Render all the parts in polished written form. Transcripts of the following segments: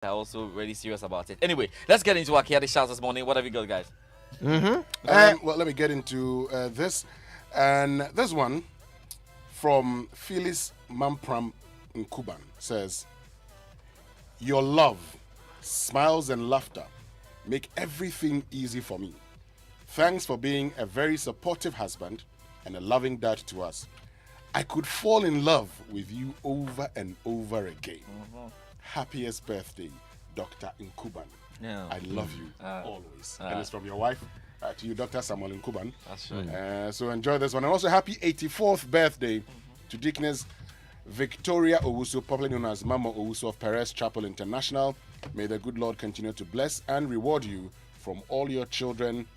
are also really serious about it. Anyway, let's get into our chaotic shouts this morning. What have you got, guys? Well, let me get into this. And this one from Phyllis Mampram Nkuban says, "Your love, smiles, and laughter make everything easy for me. Thanks for being a very supportive husband and a loving dad to us. I could fall in love with you over and over again. Happiest birthday, Dr. Nkuban. Yeah. I love you always." And it's from your wife to you, Dr. Samuel Nkuban. That's right. So enjoy this one. And also happy 84th birthday to Deaconess Victoria Owusu, popularly known as Mama Owusu of Perez Chapel International. May the good Lord continue to bless and reward you from all your children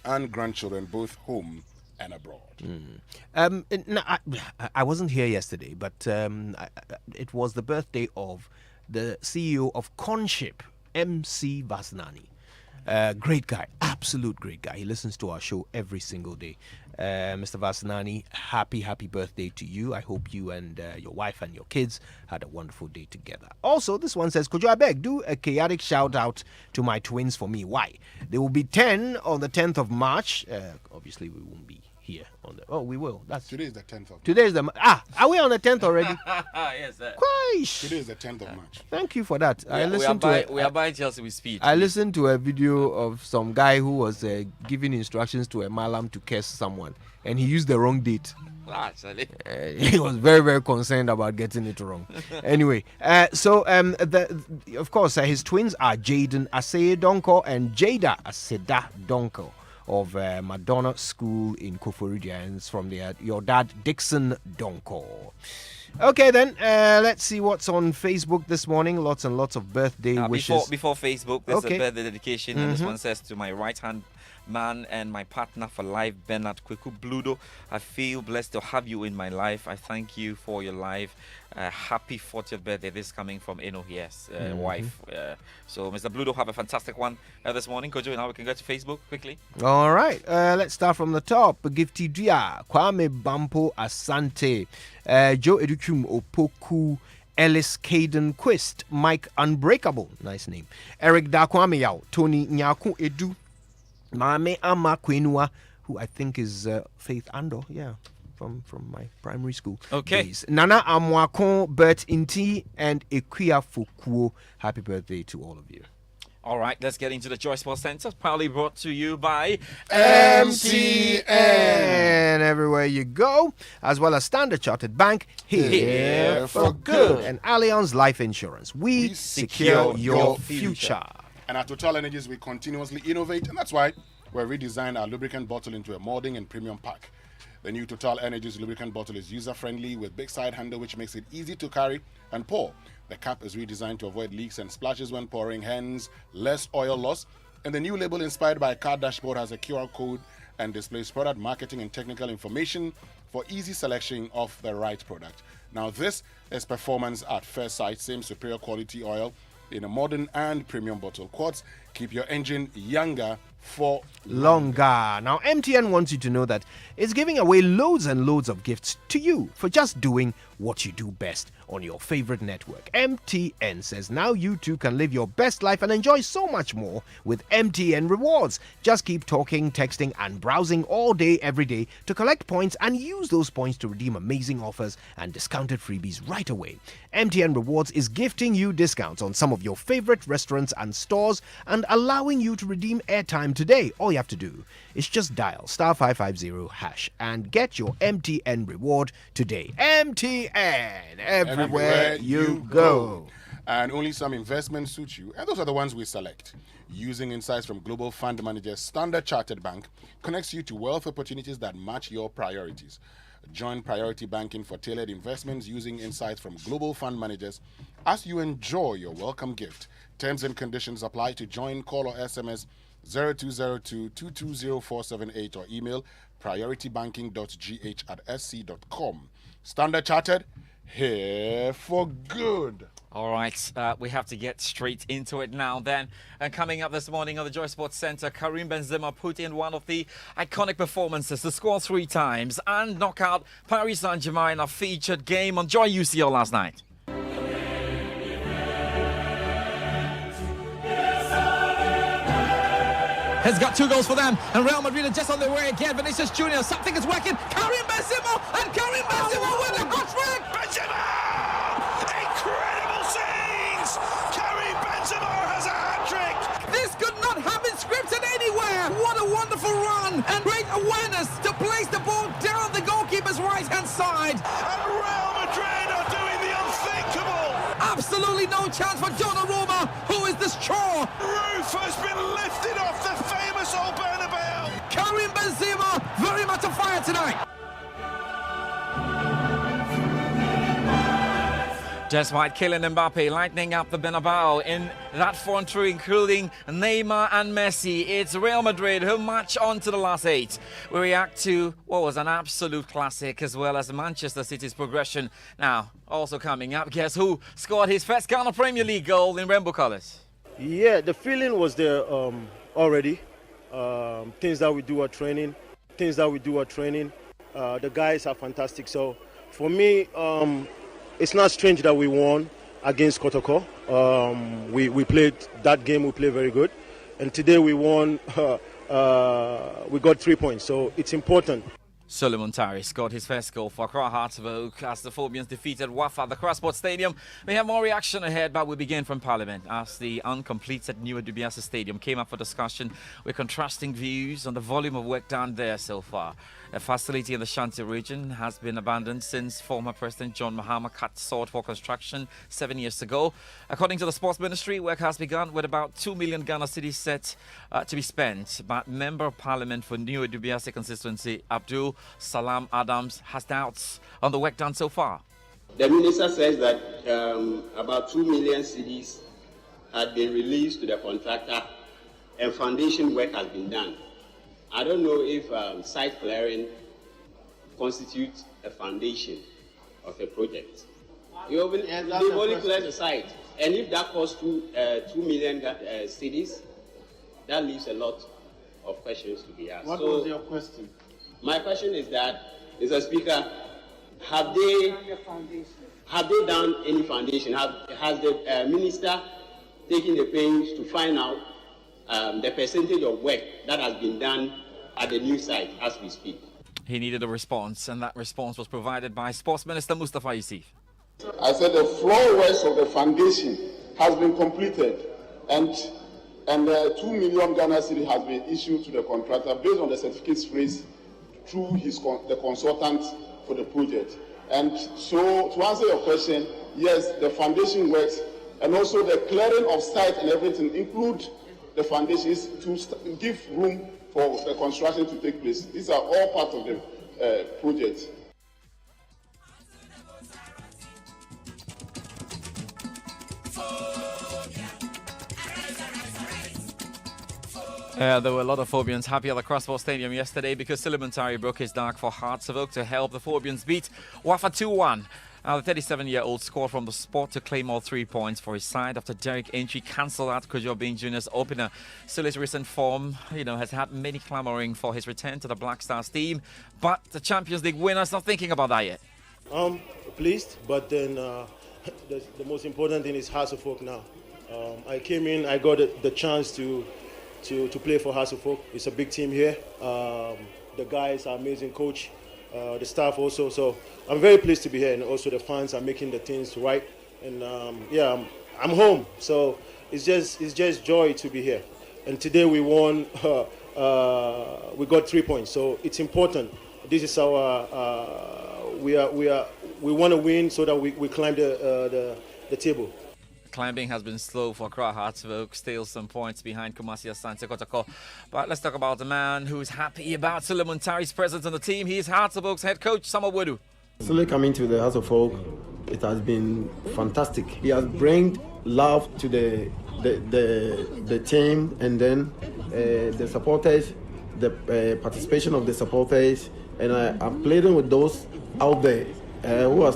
and grandchildren, both home and abroad. No, I wasn't here yesterday, but it was the birthday of the CEO of Conship, MC Vasnani. Great guy, absolute great guy. He listens to our show every single day. Mr. Vasnani, happy birthday to you. I hope you and your wife and your kids had a wonderful day together. Also, this one says, could you, I beg, do a chaotic shout out to my twins for me? Why? They will be 10 on the 10th of March. Obviously, we won't be here on the... Oh, we will. Today is the 10th of Today is the... Are we on the 10th already? Yes, sir. Quaish. Today is the 10th of March. Thank you for that. We are buying Chelsea with speed. I listened to a video of some guy who was giving instructions to a malam to curse someone, and he used the wrong date. Actually. He was very, very concerned about getting it wrong. Anyway, of course, his twins are Jaden Aseye Donko and Jada Aseda Donko of Madonna School in Koforidia, and it's from your dad Dixon Donko. Okay, then let's see what's on Facebook this morning. Lots and lots of birthday wishes. Before Facebook, there's a birthday dedication, and this one says, to my right hand man and my partner for life, Bernard Kweku Bludo. I feel blessed to have you in my life. I thank you for your life. Happy 40th birthday. This coming from Eno, yes, wife. So, Mr. Bludo, have a fantastic one this morning. Kojo, now we can go to Facebook quickly. All right, let's start from the top. Gifty Dia, Kwame Bampo Asante, Joe Edukum Opoku, Ellis Caden Quist, Mike Unbreakable, nice name, Eric Dakwame Yao, Tony Nyaku Edu, Mame Ama Kwenua, who I think is Faith Ando, from my primary school days. Nana Amwakon, Bert Inti, and Ekuya Fukuo. Happy birthday to all of you. All right, let's get into the Joy Sports Center, proudly brought to you by MTN. Everywhere you go, as well as Standard Chartered Bank, here for good. And Allianz Life Insurance. We secure your future. And at Total Energies, we continuously innovate, and that's why we redesigned our lubricant bottle into a modern and premium pack. The new Total Energies lubricant bottle is user-friendly with big side handle, which makes it easy to carry and pour. The cap is redesigned to avoid leaks and splashes when pouring, hence less oil loss. And the new label, inspired by a car dashboard, has a QR code and displays product marketing and technical information for easy selection of the right product. Now, this is performance at first sight, same superior quality oil in a modern and premium bottle. Quartz, keep your engine younger for longer. Now, MTN wants you to know that it's giving away loads and loads of gifts to you for just doing what you do best on your favorite network. MTN says now you too can live your best life and enjoy so much more with MTN Rewards. Just keep talking, texting, and browsing all day, every day to collect points and use those points to redeem amazing offers and discounted freebies right away. MTN Rewards is gifting you discounts on some of your favorite restaurants and stores and allowing you to redeem airtime today. All you have to do is just dial *550# and get your MTN reward today. MTN, everywhere you go. And only some investments suit you, and those are the ones we select. Using insights from global fund managers, Standard Chartered Bank connects you to wealth opportunities that match your priorities. Join Priority Banking for tailored investments using insights from global fund managers as you enjoy your welcome gift. Terms and conditions apply. To join, call or SMS 0202-220478 or email prioritybanking.gh@sc.com. Standard Chartered, here for good. All right, we have to get straight into it now then. And coming up this morning on the Joy Sports Center, Karim Benzema put in one of the iconic performances to score 3 times and knock out Paris Saint-Germain in a featured game on Joy UCL last night. has got 2 goals for them, and Real Madrid are just on their way again. Vinicius Junior, something is working. Karim Benzema, and Karim Benzema with a hat-trick. Benzema! Incredible scenes! Karim Benzema has a hat-trick! This could not have been scripted anywhere. What a wonderful run and great awareness to place the ball down the goalkeeper's right-hand side. And Real Madrid are doing the unthinkable! Absolutely no chance for Donnarumma, who is the straw. Roof has been lifted off the famous old Bernabeu. Karim Benzema very much on fire tonight. Despite Kylian Mbappe lighting up the Bernabeu in that front three, including Neymar and Messi, it's Real Madrid who march on to the last 8. We react to what was an absolute classic, as well as Manchester City's progression. Now, also coming up, guess who scored his first Ghana Premier League goal in rainbow colours? Yeah, the feeling was there already. Things that we do at training. The guys are fantastic. So, for me, it's not strange that we won against Kotoko. We played that game, we played very good. And today we won, we got 3 points, so it's important. Suleiman Tari scored his first goal for Accra Hearts of Oak as the Phobians defeated Wafa at the Crossport Stadium. We have more reaction ahead, but we begin from Parliament as the uncompleted New Adubiase Stadium came up for discussion with contrasting views on the volume of work done there so far. A facility in the Shanti region has been abandoned since former President John Mahama cut sought for construction 7 years ago. According to the Sports Ministry, work has begun with about 2 million Ghana cedis set to be spent. But Member of Parliament for New Adubiase constituency, Abdul Salam Adams, has doubts on the work done so far. The minister says that about 2 million cedis had been released to the contractor and foundation work has been done. I don't know if site clearing constitutes a foundation of a project. They've only cleared the site, and if that costs 2 million cedis, that leaves a lot of questions to be asked. What was your question? My question is that, Mr. Speaker, have they done any foundation? Has the minister taken the pains to find out the percentage of work that has been done at the new site as we speak? He needed a response, and that response was provided by Sports Minister Mustafa Yusuf. I said the floor works of the foundation has been completed, and 2 million Ghana cedis has been issued to the contractor based on the certificates raised through the consultant for the project. And so, to answer your question, yes, the foundation works, and also the clearing of site and everything include the foundation is to give room for the construction to take place. These are all part of the project. There were a lot of Phobians happy at the Crossport Stadium yesterday because Suleiman Tari broke his dark for Hearts of Oak to help the Phobians beat Wafa 2-1. Now, the 37-year-old scored from the spot to claim all 3 points for his side after Derek Aintree cancelled out Kojo Bain Jr.'s opener. Sule's recent form, has had many clamoring for his return to the Black Stars team, but the Champions League winner's not thinking about that yet. Pleased, but then the most important thing is Hearts of Oak now. I came in, I got the chance to play for Hearts of Oak. It's a big team here. The guys are amazing, coach, the staff also. So I'm very pleased to be here, and also the fans are making the things right. And I'm home. So it's just joy to be here. And today we won. We got 3 points. So it's important. This is our. We want to win so that we climb the table. Climbing has been slow for Accra Hearts of Oak, still some points behind Kumasi Asante Kotoko. But let's talk about the man who's happy about Suleiman Tari's presence on the team. He's Hearts of Oak's head coach, Samuel Wedu. Sule coming to the Hearts of Oak, it has been fantastic. He has brought love to the team, and then the supporters, the participation of the supporters, and I'm playing with those out there who are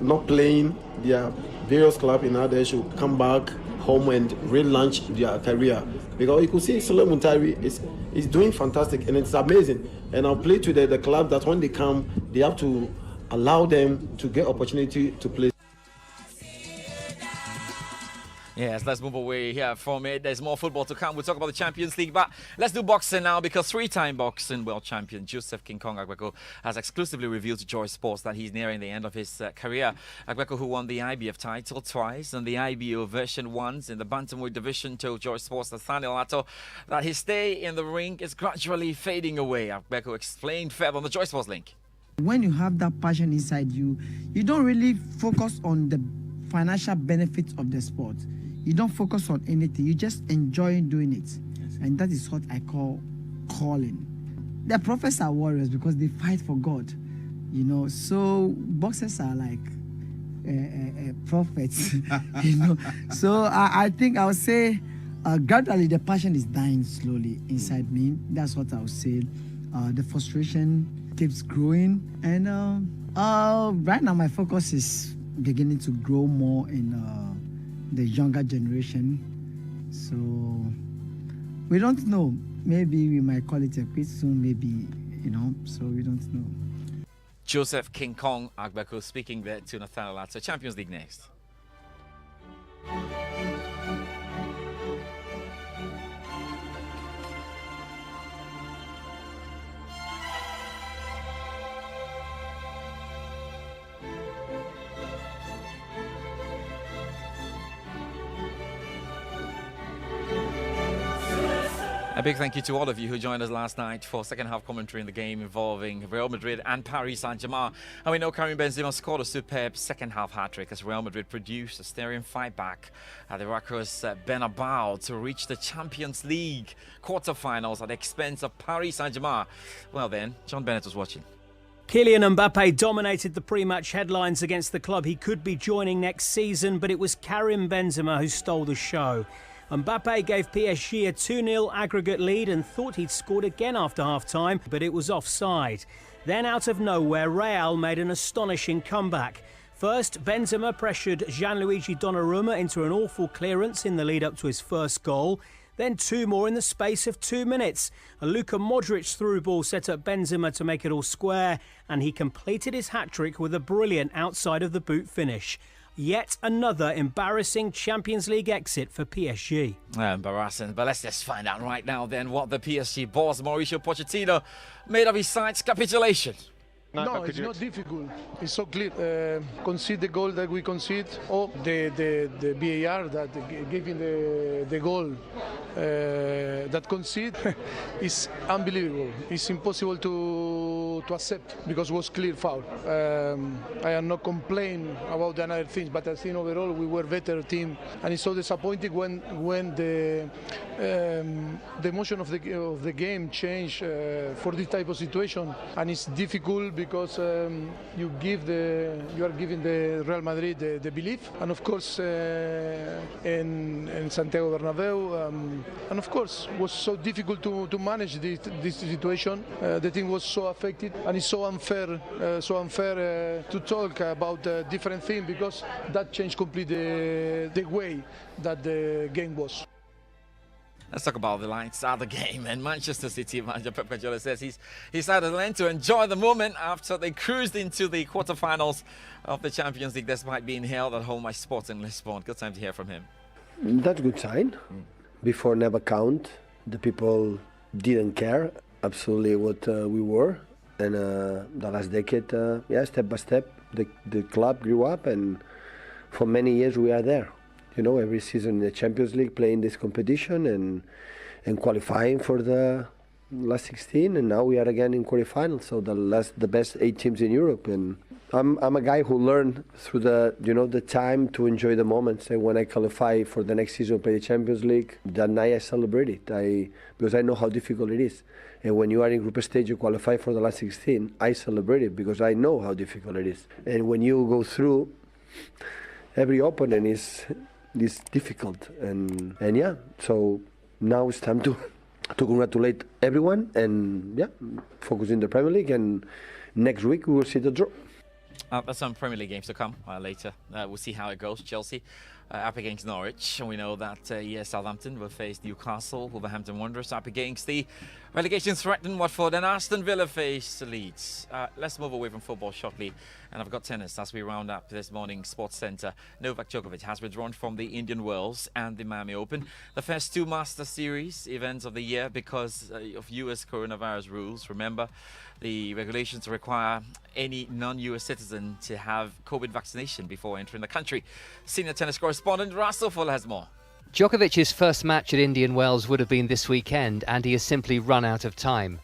not playing their various clubs in other should come back home and relaunch their career, because you could see Suleiman Tari is doing fantastic, and it's amazing. And I'll play to the club that when they come, they have to allow them to get opportunity to play. Yes, let's move away here from it. There's more football to come. We'll talk about the Champions League, but let's do boxing now because three-time boxing world champion Joseph King Kong Agbeko has exclusively revealed to Joy Sports that he's nearing the end of his career. Agbeko, who won the IBF title twice and the IBO version once in the bantamweight division, told Joy Sports Nathaniel Atto that his stay in the ring is gradually fading away. Agbeko explained further on the Joy Sports link. When you have that passion inside you, you don't really focus on the financial benefits of the sport. You don't focus on anything. You just enjoy doing it. Yes. And that is what I call calling. The prophets are warriors because they fight for God. You know, so boxers are like prophets. You know, so I think I would say gradually the passion is dying slowly inside me. That's what I would say. The frustration keeps growing, and right now my focus is beginning to grow more in the younger generation. So we don't know. Maybe we might call it a quit soon, maybe, you know, so we don't know. Joseph King Kong Agbeko speaking there to Nathaniel Atto. Champions League next. A big thank you to all of you who joined us last night for second half commentary in the game involving Real Madrid and Paris Saint-Germain. And we know Karim Benzema scored a superb second half hat-trick as Real Madrid produced a staring fight back at the Racos Bernabeu to reach the Champions League quarterfinals at the expense of Paris Saint-Germain. Well then, John Bennett was watching. Kylian Mbappe dominated the pre-match headlines against the club he could be joining next season, but it was Karim Benzema who stole the show. Mbappe gave PSG a 2-0 aggregate lead and thought he'd scored again after half-time, but it was offside. Then out of nowhere, Real made an astonishing comeback. First, Benzema pressured Gianluigi Donnarumma into an awful clearance in the lead-up to his first goal. Then two more in the space of 2 minutes. A Luka Modric through ball set up Benzema to make it all square, and he completed his hat-trick with a brilliant outside-of-the-boot finish. Yet another embarrassing Champions League exit for PSG. Embarrassing, but let's just find out right now then what the PSG boss Mauricio Pochettino made of his side's capitulation. No, it's not difficult. It's so clear. Concede the goal that we concede, or the VAR that giving the goal that concede is unbelievable. It's impossible to accept because it was clear foul. I am not complaining about the other things, but I think overall we were better team, and it's so disappointing when the motion of the game changed for this type of situation, and it's difficult because you are giving the Real Madrid the belief, and of course in Santiago Bernabeu, and of course it was so difficult to manage this situation. The team was so affected, and it's so unfair to talk about different things because that changed completely the way that the game was. Let's talk about the lights out of the game. And Manchester City manager Pep Guardiola says he's had a learned to enjoy the moment after they cruised into the quarterfinals of the Champions League despite being held at home by Sporting Lisbon. Good time to hear from him. That's a good sign. Before never count. The people didn't care absolutely what we were. And the last decade, step by step, the club grew up, and for many years we are there. You know, every season in the Champions League, playing this competition and qualifying for the last 16, and now we are again in quarterfinals. So the best 8 teams in Europe, and I'm a guy who learned through the time to enjoy the moments. And when I qualify for the next season, play the Champions League, that night I celebrate it. Because I know how difficult it is. And when you are in group stage, you qualify for the last 16, I celebrate it because I know how difficult it is. And when you go through, every opponent is difficult, and so now it's time to congratulate everyone and focus in the Premier League, and next week we will see the draw. There's some Premier League games to come later. We'll see how it goes. Chelsea up against Norwich. And we know that Southampton will face Newcastle, Wolverhampton Wanderers up against the relegation-threatened Watford, and Aston Villa face Leeds. Let's move away from football shortly, and I've got tennis as we round up this morning's Sports Centre. Novak Djokovic has withdrawn from the Indian Wells and the Miami Open, the first two Masters Series events of the year, because of US coronavirus rules. Remember, the regulations require any non-US citizen to have COVID vaccination before entering the country. Senior tennis correspondent Russell Fuller has more. Djokovic's first match at Indian Wells would have been this weekend, and he has simply run out of time.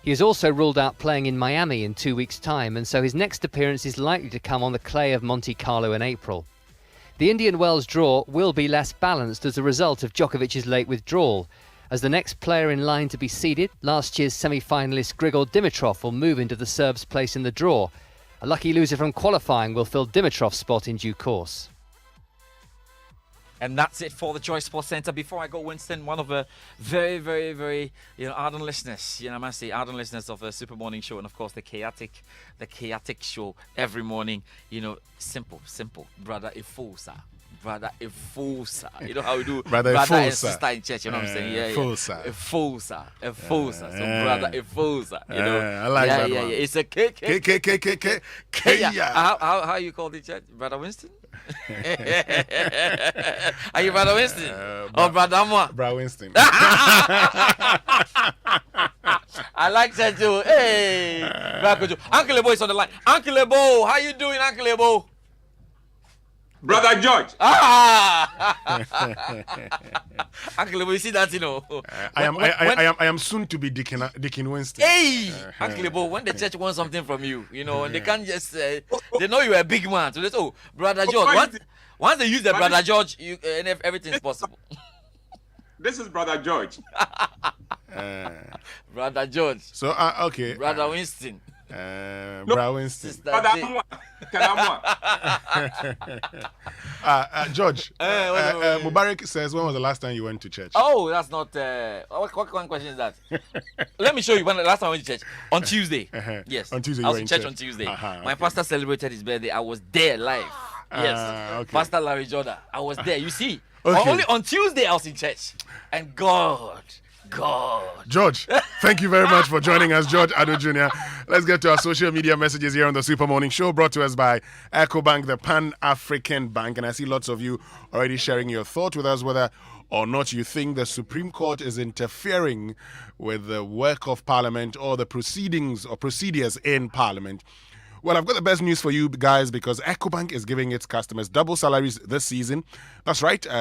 He has also ruled out playing in Miami in 2 weeks' time, and so his next appearance is likely to come on the clay of Monte Carlo in April. The Indian Wells draw will be less balanced as a result of Djokovic's late withdrawal. As the next player in line to be seeded, last year's semi-finalist Grigor Dimitrov will move into the Serbs' place in the draw. A lucky loser from qualifying will fill Dimitrov's spot in due course. And that's it for the Joy Sports Centre. Before I go, Winston, one of the very, very, very ardent listeners, I must say, ardent listeners of the Super Morning Show, and of course the chaotic show every morning. Simple, brother Ifusa. Brother Ifusa. You know how we do brother and sister in church, you know what I'm saying? Yeah. Ifusa. So brother Ifusa, I like that one. It's a K. How you call the church? Brother Winston? Are you Brother Winston? Or Brother Amwa? Brother Winston. I like that too. Hey, Uncle Ebo is on the line. Uncle Ebo, how you doing, Uncle Ebo? Brother George. Uncle Ebo, you see that, I am soon to be Deacon Winston. Hey, Uncle Ebo, when the church wants something from you, and they can't just they know you're a big man. So they say, Brother George. Once they use the Brother George, everything's possible. This is Brother George. Brother George. So okay. Brother Winston. Brother Winston. George, Mubarak says, when was the last time you went to church? Oh, that's not. What question is that? Let me show you when the last time I went to church. On Tuesday. Yes. On Tuesday. I was in church on Tuesday. My pastor celebrated his birthday. I was there live. Yes. Okay. Pastor Larry Jordan. I was there. You see. Okay. Only on Tuesday I was in church. And God. George, thank you very much for joining us, George Ado Jr. Let's get to our social media messages here on the Super Morning Show, brought to us by EcoBank, the Pan-African Bank. And I see lots of you already sharing your thoughts with us, whether or not you think the Supreme Court is interfering with the work of Parliament or the proceedings or procedures in Parliament. Well, I've got the best news for you guys, because EcoBank is giving its customers double salaries this season. That's right.